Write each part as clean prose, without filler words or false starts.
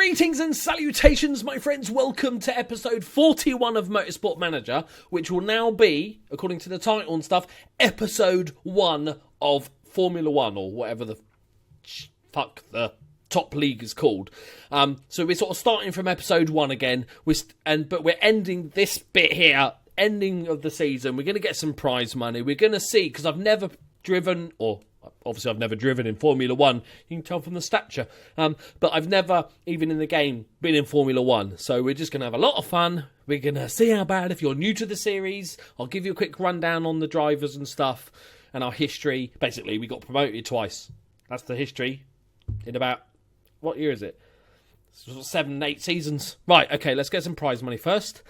Greetings and salutations, my friends. Welcome to episode 41 of Motorsport Manager, which will now be, according to the title and stuff, episode 1 of Formula 1, or whatever the fuck the top league is called. So we're sort of starting from episode 1 again, but we're ending this bit here, ending of the season. We're going to get some prize money. We're going to see, because I've never driven, or obviously I've never driven in Formula 1, you can tell from the stature, but I've never, even in the game, been in Formula 1, so we're just going to have a lot of fun. We're going to see how bad. If you're new to the series, I'll give you a quick rundown on the drivers and stuff, and our history. Basically, we got promoted twice. That's the history, in about, what year is it? 7, 8 seasons. Right, okay, let's get some prize money first.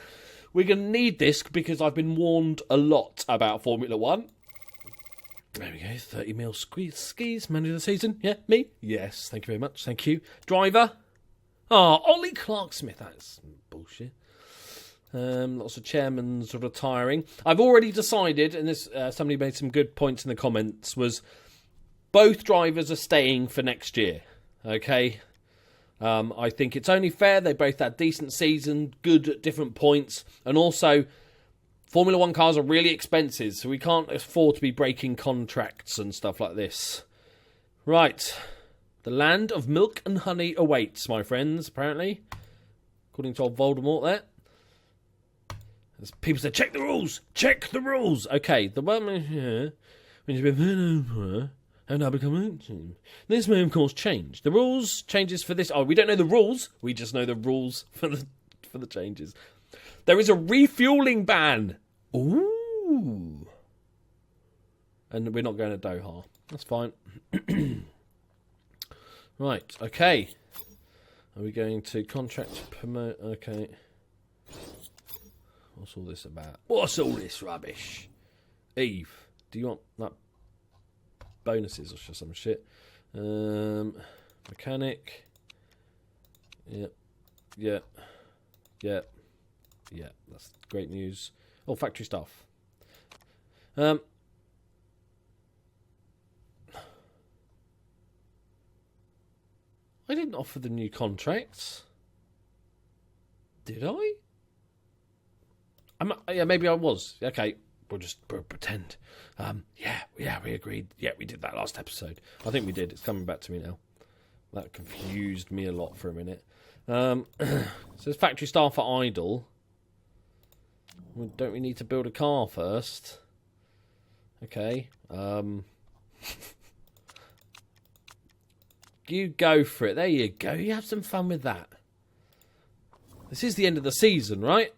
We're going to need this, because I've been warned a lot about Formula 1. There we go, 30 mil skis, man of the season. Yeah, me? Yes, thank you very much, thank you. Driver? Oh, Ollie Clark-Smith, that's bullshit. Lots of chairmans retiring. I've already decided, and this somebody made some good points in the comments, was both drivers are staying for next year, okay? I think it's only fair. They both had decent season, good at different points, and also Formula 1 cars are really expensive, so we can't afford to be breaking contracts and stuff like this. Right. The land of milk and honey awaits, my friends, apparently. According to old Voldemort there. As people say, check the rules! Check the rules! Okay, the one here, when you've been and now become team. This may, of course, change. The rules changes for this. Oh, we don't know the rules. We just know the rules for the changes. There is a refueling ban. Ooh. And we're not going to Doha. That's fine. Right, okay. Are we going to contract promote? Okay. What's all this about? What's all this rubbish? Eve, do you want that bonuses or some shit? Mechanic. Yep. Yep. Yep. Yeah, that's great news. Oh, factory staff. I didn't offer the new contracts. Did I? Yeah, maybe I was. Okay, we'll just pretend. Yeah, we agreed. Yeah, we did that last episode. I think we did. It's coming back to me now. That confused me a lot for a minute. Says factory staff are idle. Well, don't we need to build a car first? Okay. You go for it. There you go. You have some fun with that. This is the end of the season, right?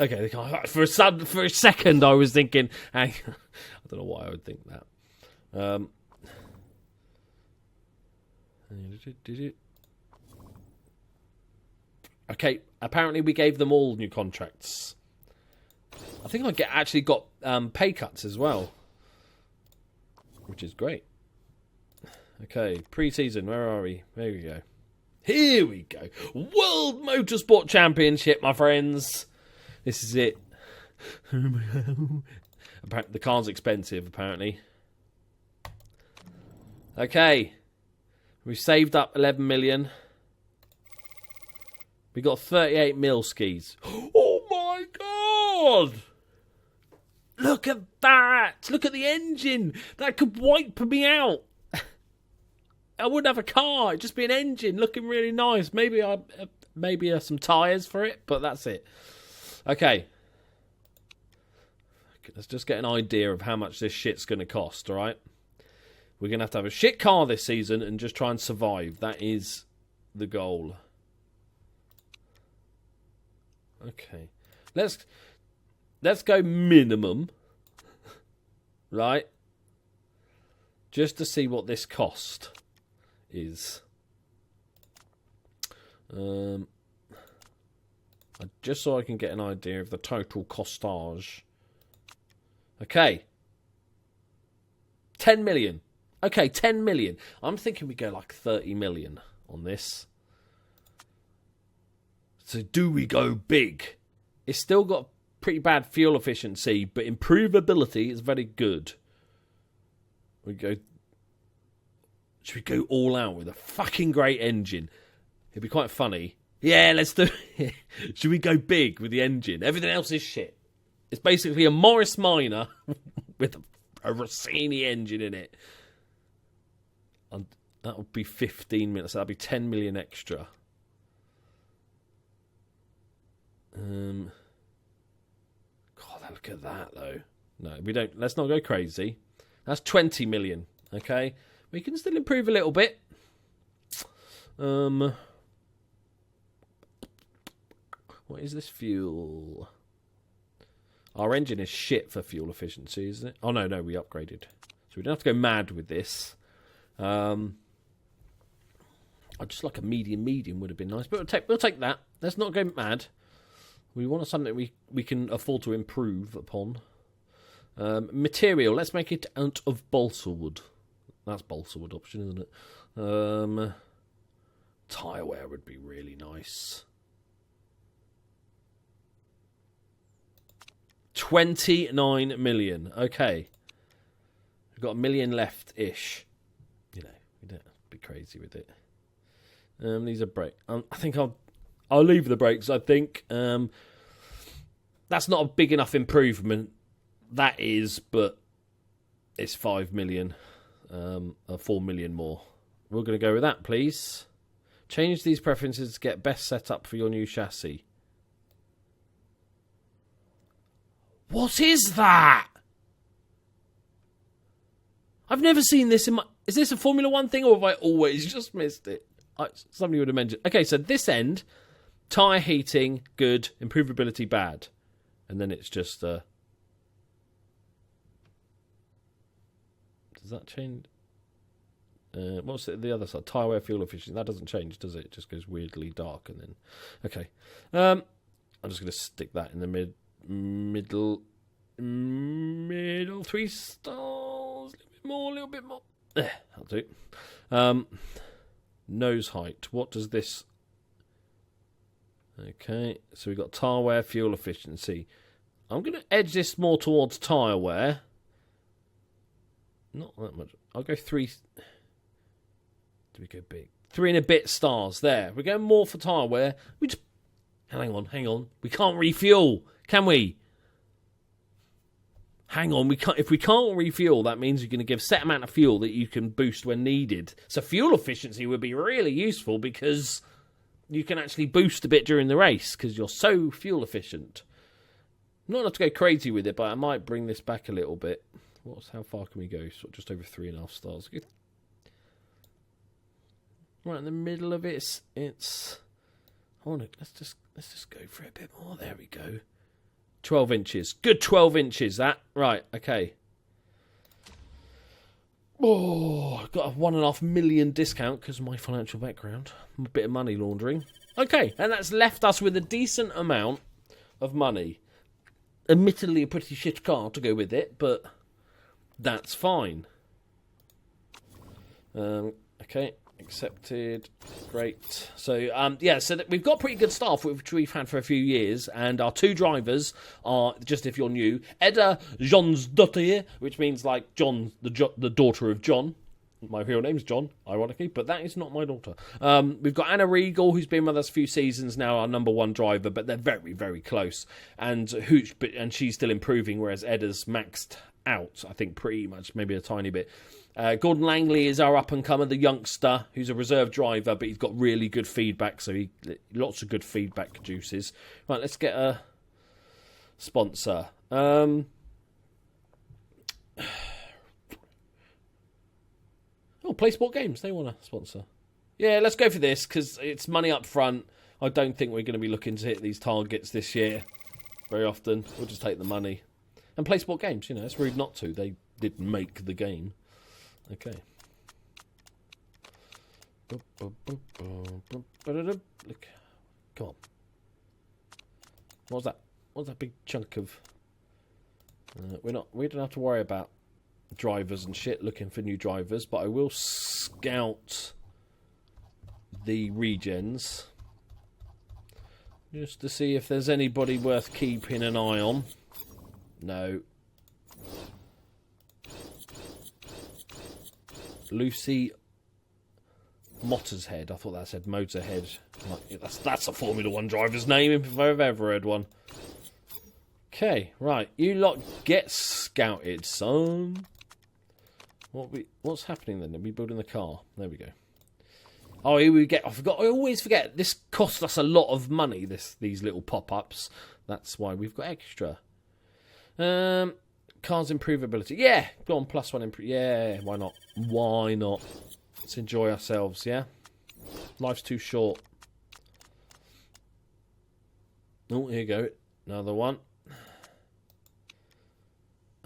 Okay. For a second, I was thinking. I don't know why I would think that. Okay, apparently we gave them all new contracts. I think I actually got pay cuts as well, which is great. Okay, pre-season, where are we? There we go. Here we go. World Motorsport Championship, my friends. This is it. The car's expensive, apparently. Okay. We've saved up 11 million. We got 38 mil skis. Oh my god! Look at that! Look at the engine! That could wipe me out. I wouldn't have a car. It'd just be an engine looking really nice. Maybe some tyres for it, but that's it. Okay. Let's just get an idea of how much this shit's going to cost, alright? We're going to have a shit car this season and just try and survive. That is the goal. Okay. Let's go minimum. Right? Just to see what this cost is. Just so I can get an idea of the total costage. Okay. 10 million. Okay, 10 million. I'm thinking we go like 30 million on this. So do we go big? It's still got pretty bad fuel efficiency, but improvability is very good. We go Should we go all out with a fucking great engine? It'd be quite funny. Yeah, let's do it. Should we go big with the engine? Everything else is shit. It's basically a Morris Minor with a Rossini engine in it. And that would be 15 minutes. That'd be 10 million extra. God, look at that, though. No, we don't. Let's not go crazy. That's 20 million, okay? We can still improve a little bit. What is this fuel? Our engine is shit for fuel efficiency, isn't it? Oh, no, we upgraded. So we don't have to go mad with this. I just like a medium would have been nice. But we'll take that. Let's not go mad. We want something we can afford to improve upon. Material. Let's make it out of balsa wood. That's balsa wood option, isn't it? Tyre wear would be really nice. 29 million. Okay. We've got 1 million left-ish. You know, we don't have to be crazy with it. These are brakes. I think I'll leave the brakes, I think. That's not a big enough improvement. That is, but it's 5 million. 4 million more. We're going to go with that, please. Change these preferences to get best set up for your new chassis. What is that? I've never seen this in my... Is this a Formula 1 thing, or have I always just missed it? Somebody would have mentioned... Okay, so this end, tyre heating, good. Improvability, bad. And then it's just... Does that change? What's the other side? Tyre wear, fuel efficiency. That doesn't change, does it? It just goes weirdly dark and then... Okay. I'm just going to stick that in the middle 3 stars. A little bit more. That'll do. Nose height. What does this... Okay, so we've got tyre wear, fuel efficiency. I'm going to edge this more towards tyre wear. Not that much. I'll go 3... Do we go big? 3 and a bit stars. There. We're going more for tyre wear. We just... Hang on. We can't refuel, can we? Hang on, we can't. If we can't refuel, that means you're going to give a set amount of fuel that you can boost when needed. So fuel efficiency would be really useful because you can actually boost a bit during the race because you're so fuel efficient. Not enough to go crazy with it, but I might bring this back a little bit. How far can we go? Sort of just over 3.5 stars. Right in the middle of it, it's. Let's just go for a bit more. There we go. 12 inches. Good 12 inches, that. Right, okay. Oh, I've got a 1.5 million discount because of my financial background. A bit of money laundering. Okay, and that's left us with a decent amount of money. Admittedly, a pretty shit car to go with it, but that's fine. Okay. Accepted. Great. So, so we've got pretty good staff, which we've had for a few years, and our 2 drivers are, just if you're new, Edda Jonsdottir, which means like John, the daughter of John. My real name's John, ironically, but that is not my daughter. We've got Ana Regal, who's been with us a few seasons now, our number 1 driver, but they're very, very close. And she's still improving, whereas Edda's maxed out, I think, pretty much, maybe a tiny bit. Gordon Langley is our up-and-comer, the youngster, who's a reserve driver, but he's got really good feedback, so lots of good feedback juices. Right, let's get a sponsor. Play Sport Games, they want to sponsor. Yeah, let's go for this, because it's money up front. I don't think we're going to be looking to hit these targets this year very often. We'll just take the money. And Play Sport Games, it's rude not to. They did make the game. Okay. Look. Come on. What's that? What's that big chunk of... we don't have to worry about drivers and shit looking for new drivers, but I will scout the regens just to see if there's anybody worth keeping an eye on. No. Lucy Mottershead. I thought that said Motorhead. That's a Formula 1 driver's name if I've ever heard one. Okay, right. You lot get scouted, son. What's happening then? Are we building the car? There we go. Oh, here we get. I always forget. This cost us a lot of money. These little pop-ups. That's why we've got extra. Cars improvability. Yeah, go on. +1 improve. Yeah, why not? Why not? Let's enjoy ourselves. Yeah, life's too short. Oh, here you go. Another one.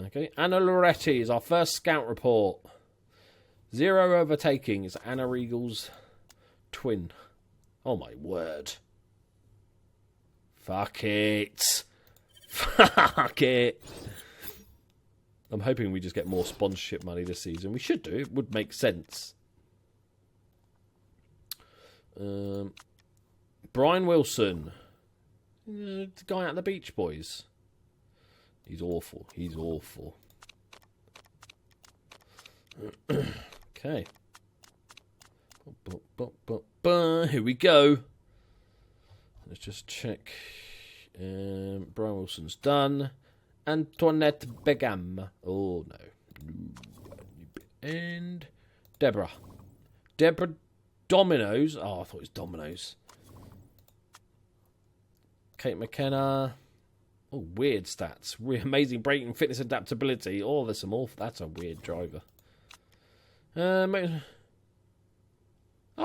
Okay, Anna Loretti is our first scout report. 0 overtaking is Ana Regal's twin. Oh my word. Fuck it. Fuck it. I'm hoping we just get more sponsorship money this season. We should do. It would make sense. Brian Wilson. The guy out of the Beach Boys. He's awful. He's awful. Okay. Here we go. Let's just check. Brian Wilson's done. Antoinette Begam. Oh, no. And Deborah. Deborah Dominoes. Oh, I thought it was Dominoes. Kate McKenna. Oh, weird stats. Amazing braking, fitness, adaptability. Oh, there's some awful. That's a weird driver. Oh,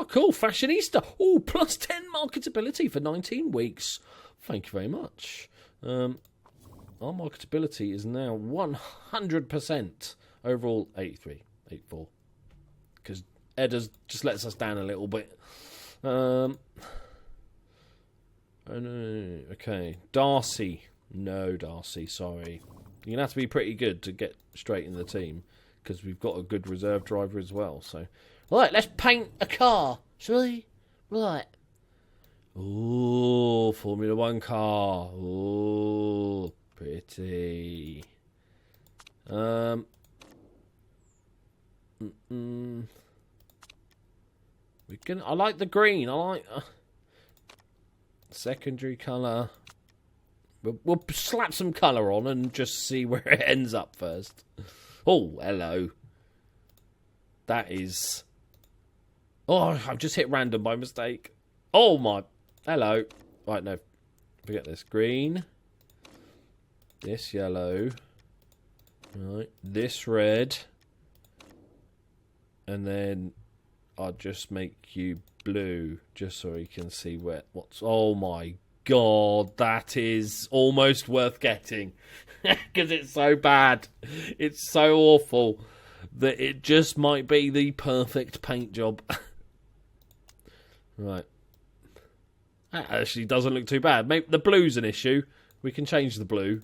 cool. Fashionista. Oh, +10 marketability for 19 weeks. Thank you very much. Our marketability is now 100%. Overall, 83, 84. Because Edda's just lets us down a little bit. Okay. Darcy. No, Darcy, sorry. You're going to have to be pretty good to get straight in the team. Because we've got a good reserve driver as well. So, right, let's paint a car. Shall we? Right. Ooh, Formula 1 car. Ooh, pretty. I like the green. I like secondary colour. We'll slap some colour on and just see where it ends up first. Oh, hello. That is... Oh, I've just hit random by mistake. Oh, my... Hello. Right, no. Forget this. Green. This yellow. Right. This red. And then I'll just make you blue. Just so you can see what's... Oh, my God. That is almost worth getting. Because it's so bad. It's so awful that it just might be the perfect paint job. Right. That actually doesn't look too bad. Maybe the blue's an issue. We can change the blue.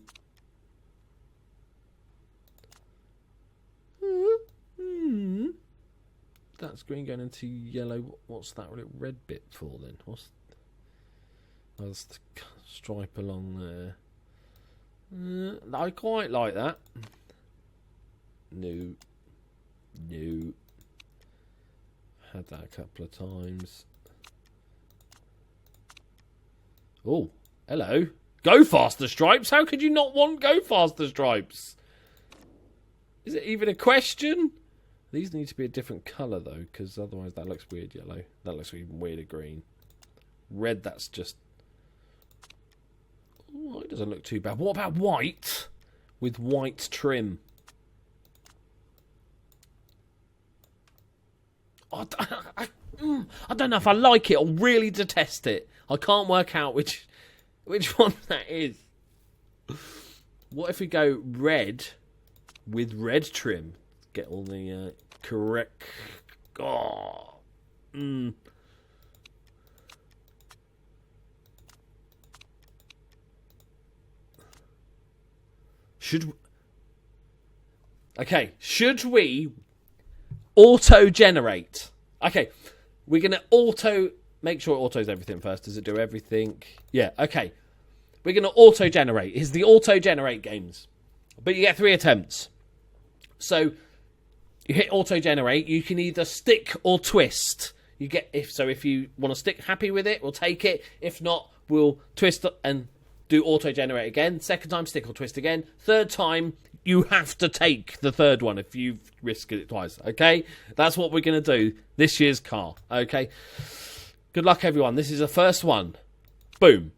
That's green going into yellow. What's that red bit for then? What's the stripe along there? I quite like that. No. Had that a couple of times. Oh, hello. Go faster stripes? How could you not want go faster stripes? Is it even a question? These need to be a different colour though, because otherwise that looks weird yellow. That looks even weirder green. Red, that's just... Oh, it doesn't look too bad. What about white? With white trim. I don't know if I like it or really detest it. I can't work out which one that is. What if we go red with red trim? Get all the correct... Oh. Should we auto-generate? Okay, we're going to make sure it autos everything first. Does it do everything? Yeah, okay. We're going to auto-generate. It's the auto-generate games. But you get 3 attempts. So, you hit auto-generate. You can either stick or twist If you want to stick happy with it, we'll take it. If not, we'll twist and do auto generate again. Second time, stick or twist again. Third time, you have to take the third one if you've risked it twice. Okay, that's what we're going to do this year's car. Okay, good luck, everyone. This is the first one. Boom.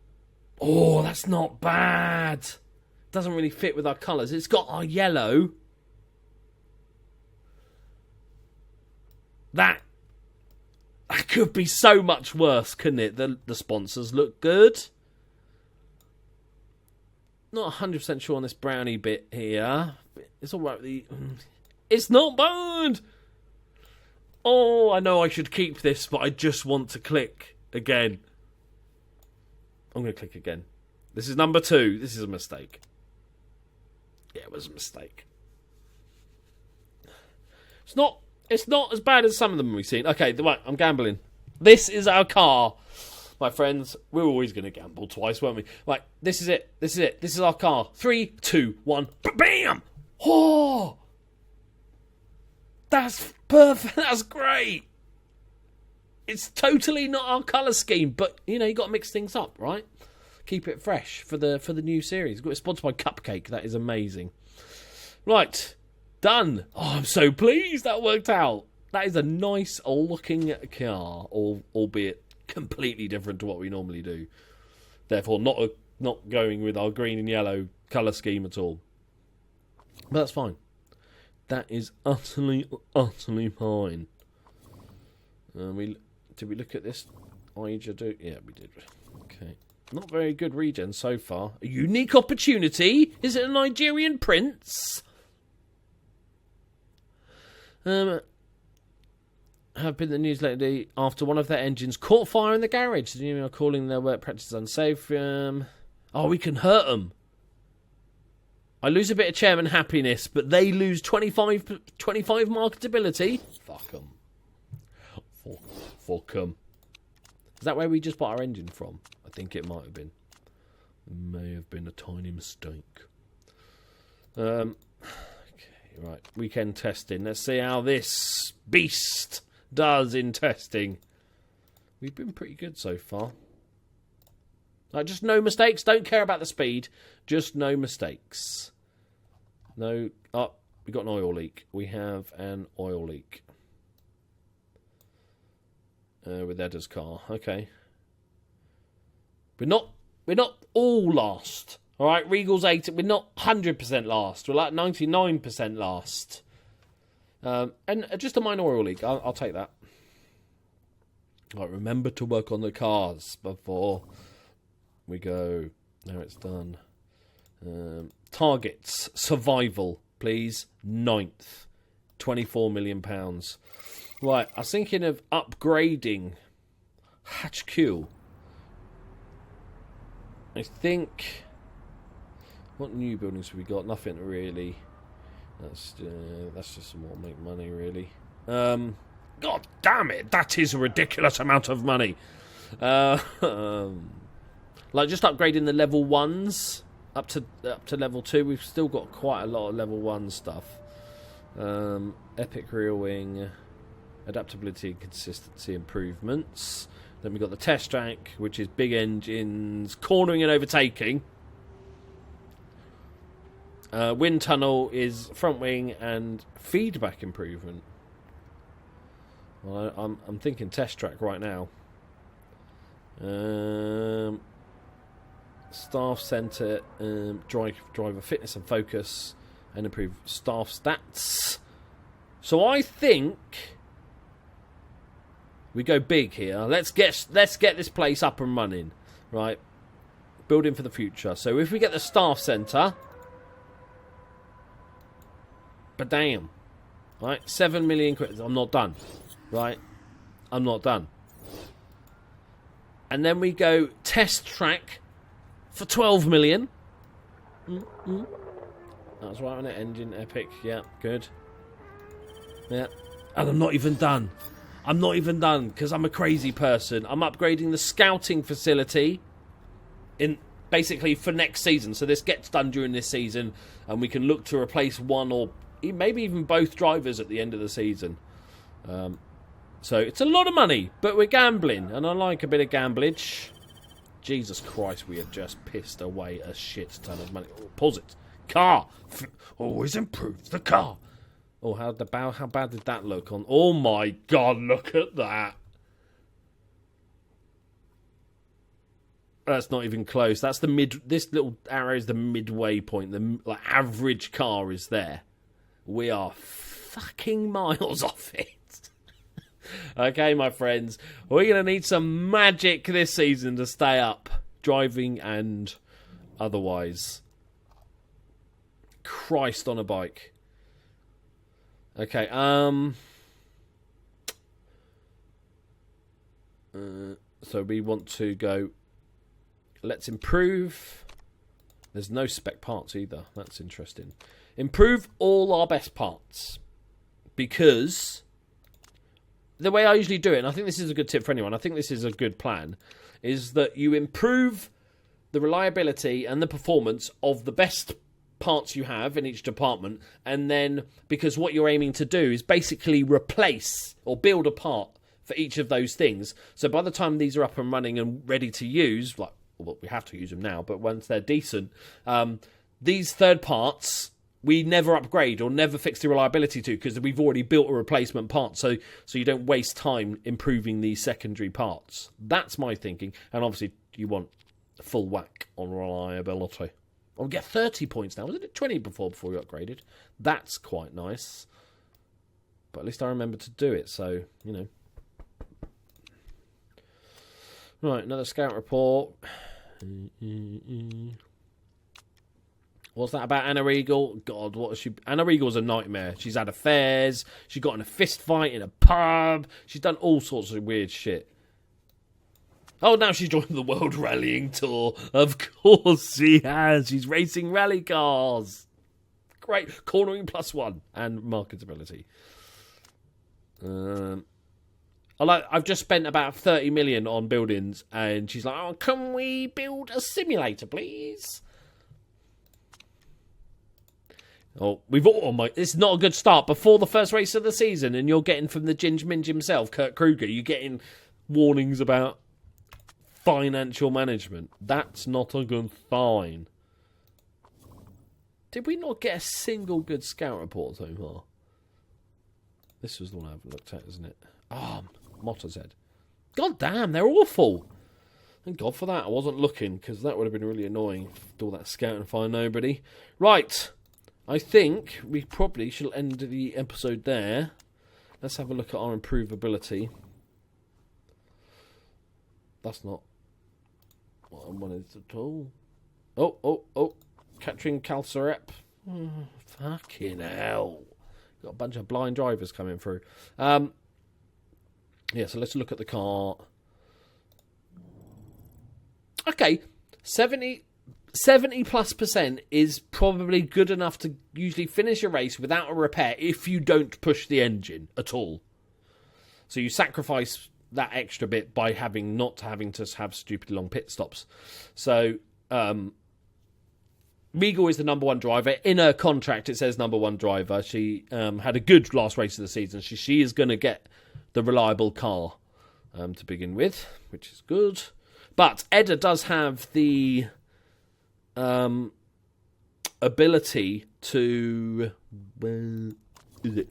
Oh, that's not bad. Doesn't really fit with our colours. It's got our yellow. That could be so much worse, couldn't it? The sponsors look good. Not 100% sure on this brownie bit here. It's all right. It's not bad. Oh, I know I should keep this, but I just want to click again. I'm going to click again. This is number 2. This is a mistake. Yeah, it was a mistake. It's not as bad as some of them we've seen. Okay, right, I'm gambling. This is our car. My friends, we're always going to gamble twice, won't we? Right, this is it. This is our car. 3, 2, 1. Bam! Oh! That's perfect. That's great. It's totally not our colour scheme, but, you got to mix things up, right? Keep it fresh for the new series. It's sponsored by Cupcake. That is amazing. Right, done. Oh, I'm so pleased that worked out. That is a nice looking car, albeit completely different to what we normally do. Therefore, not going with our green and yellow colour scheme at all. But that's fine. That is utterly fine. Did we look at this? Yeah, we did. Okay. Not very good regen so far. A unique opportunity. Is it a Nigerian prince? Have been the news lately after one of their engines caught fire in the garage. The union are calling their work practices unsafe. We can hurt them. I lose a bit of chairman happiness, but they lose 25 marketability. Fuck them. Fuck them. Is that where we just bought our engine from? I think it might have been. It may have been a tiny mistake. Okay, right. Weekend testing. Let's see how this beast does in testing. We've been pretty good so far. Just no mistakes. Don't care about the speed. Just no mistakes. No. Oh, we got an oil leak. We have an oil leak. With Edda's car. Okay. We're not all last. Alright, Regal's 8. We're not 100% last. We're like 99% last. And just a minor oil leak. I'll take that. Right, remember to work on the cars before we go. Now it's done. Targets. Survival, please. 9th. £24 million. Right, I was thinking of upgrading HQ. I think... What new buildings have we got? Nothing really. That's just some more make money, really. God damn it! That is a ridiculous amount of money. Like just upgrading the level 1s up to level 2. We've still got quite a lot of level 1 stuff. Epic rear wing, adaptability and consistency improvements. Then we've got the test track, which is big engines, cornering and overtaking. Wind tunnel is front wing and feedback improvement. Well, I'm thinking test track right now. Staff centre, driver fitness and focus, and improve staff stats. So I think we go big here. Let's get this place up and running, right? Building for the future. So if we get the staff centre, but damn, right? 7 million quid. I'm not done, right? I'm not done. And then we go test track for 12 million. That's right on it. Engine epic. Yeah, good. Yeah, and I'm not even done. I'm not even done because I'm a crazy person. I'm upgrading the scouting facility in basically for next season. So this gets done during this season, and we can look to replace one or maybe even both drivers at the end of the season. So it's a lot of money, but we're gambling, and I like a bit of gamblage. Jesus Christ, we have just pissed away a shit ton of money. Oh, pause it. Car. Always improve the car. Oh, how bad did that look on? Oh my God, look at that. That's not even close. That's the mid. This little arrow is the midway point. The average car is there. We are fucking miles off it. Okay, my friends, we're going to need some magic this season to stay up, driving and otherwise. Christ on a bike. Okay, so we want to go, let's improve. There's no spec parts either. That's interesting. Improve all our best parts. Because the way I usually do it, and I think this is a good tip for anyone, I think this is a good plan, is that you improve the reliability and the performance of the best parts you have in each department, and then, because what you're aiming to do is basically replace or build a part for each of those things. So by the time these are up and running and ready to use, well, we have to use them now, but once they're decent, these third parts we never upgrade or never fix the reliability to, because we've already built a replacement part, so you don't waste time improving these secondary parts. That's my thinking, and obviously you want full whack on reliability. I'll get 30 points now. Wasn't it 20 before we upgraded? That's quite nice. But at least I remember to do it, so, you know. Right, another scout report. What's that about Ana Regal? God, what is she? Ana Regal's a nightmare. She's had affairs. She got in a fist fight in a pub. She's done all sorts of weird shit. Oh, now she's joined the World Rallying Tour. Of course she has. She's racing rally cars. Great. Cornering +1 and marketability. I've just spent about 30 million on buildings, and she's like, oh, can we build a simulator, please? Oh, it's not a good start. Before the first race of the season, and you're getting from the Ginge Minge himself, Kurt Kruger, you're getting warnings about financial management. That's not a good sign. Did we not get a single good scout report so far? This was the one I haven't looked at, isn't it? Mottershead. God damn, they're awful. Thank God for that. I wasn't looking, because that would have been really annoying. Do all that scouting and find nobody. Right. I think we probably should end the episode there. Let's have a look at our improvability. That's not what I wanted at all. Oh. Catching Calcerep. Fucking hell. Got a bunch of blind drivers coming through. So let's look at the car. Okay, 70+% is probably good enough to usually finish a race without a repair if you don't push the engine at all. So you sacrifice that extra bit by not having to have stupid long pit stops. So Regal is the number one driver. In her contract, it says number one driver. She had a good last race of the season. She is going to get the reliable car to begin with, which is good. But Edda does have the ability to... Where is it?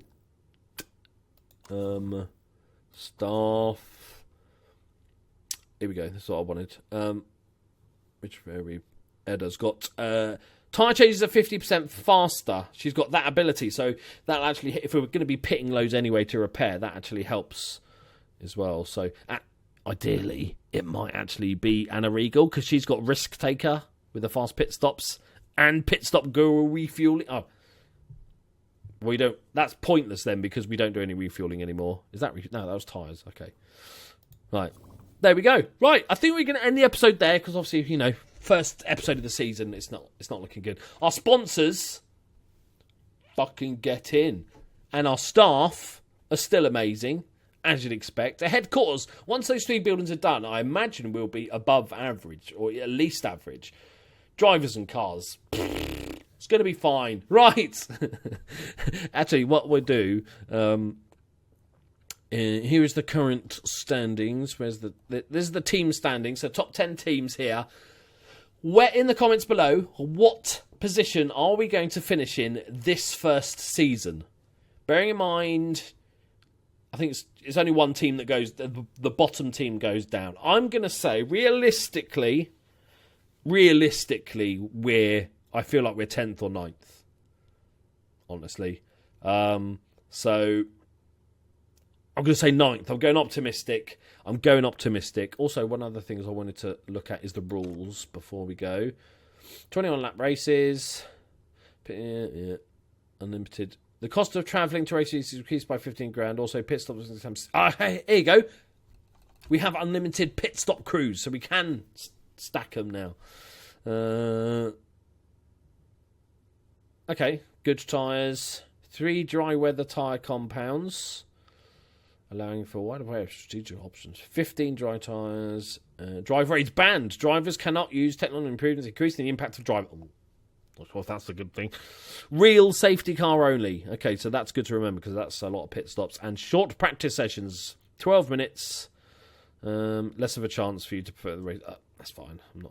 Staff. Here we go. That's what I wanted. Edda's got... tyre changes are 50% faster. She's got that ability. So that actually, if we were going to be pitting loads anyway to repair, that actually helps as well. So ideally, it might actually be Ana Regal, because she's got risk taker with the fast pit stops and pit stop guru refueling. Oh, we don't. That's pointless then, because we don't do any refueling anymore. Is that no? That was tyres. Okay, right. There we go. Right, I think we're going to end the episode there, because obviously, first episode of the season, it's not looking good. Our sponsors fucking get in, and our staff are still amazing, as you'd expect. At headquarters, once those 3 buildings are done, I imagine we'll be above average, or at least average. Drivers and cars, it's going to be fine. Right. Actually, what we'll do Here is the current standings. This is the team standings. So top 10 teams here. Where in the comments below, what position are we going to finish in this first season? Bearing in mind, I think it's only one team that goes. The bottom team goes down. I'm going to say realistically, I feel like we're 10th or 9th. Honestly, so. I'm going to say 9th. I'm going optimistic. Also, one other thing I wanted to look at is the rules before we go. 21 lap races. Unlimited. The cost of travelling to races is increased by 15 grand. Also, pit stops. Here you go. We have unlimited pit stop crews, so we can stack them now. Okay. Good tyres. 3 dry weather tyre compounds. Allowing for a wide array of strategic options. 15 dry tyres. Drive rates banned. Drivers cannot use technological improvements, increasing the impact of driving. Of course, that's a good thing. Real safety car only. Okay, so that's good to remember because that's a lot of pit stops. And short practice sessions. 12 minutes. Less of a chance for you to put the race. That's fine. I'm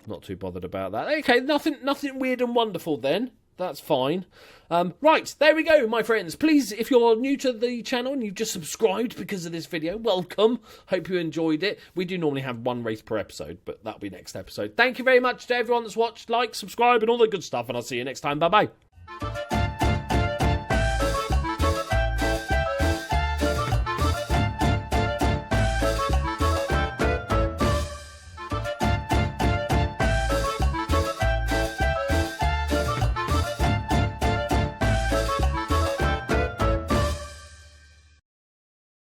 not too bothered about that. Okay, nothing weird and wonderful then. That's fine. Right, there we go, my friends. Please, if you're new to the channel and you've just subscribed because of this video, welcome. Hope you enjoyed it. We do normally have 1 race per episode, but that'll be next episode. Thank you very much to everyone that's watched, like, subscribe, and all the good stuff, and I'll see you next time. Bye-bye.